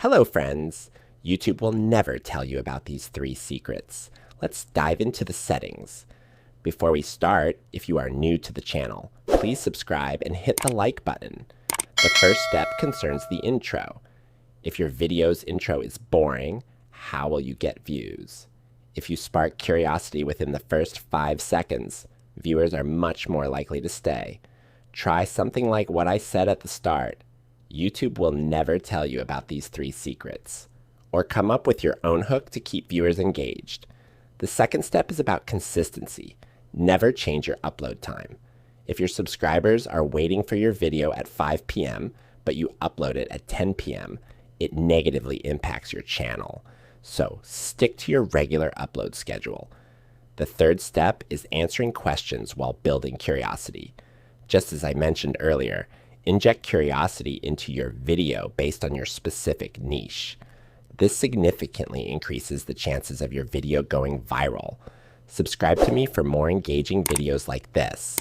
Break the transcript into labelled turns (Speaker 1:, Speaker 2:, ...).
Speaker 1: Hello, friends. YouTube will never tell you about these 3 secrets. Let's dive into the settings. Before we start, if you are new to the channel, please subscribe and hit the like button. The first step concerns the intro. If your video's intro is boring, how will you get views? If you spark curiosity within the first 5 seconds, viewers are much more likely to stay. Try something like what I said at the start. YouTube will never tell you about these 3 secrets. Or come up with your own hook to keep viewers engaged. The second step is about consistency. Never change your upload time. If your subscribers are waiting for your video at 5 p.m., but you upload it at 10 p.m., it negatively impacts your channel. So stick to your regular upload schedule. The third step is answering questions while building curiosity. Just as I mentioned earlier, inject curiosity into your video based on your specific niche. This significantly increases the chances of your video going viral. Subscribe to me for more engaging videos like this.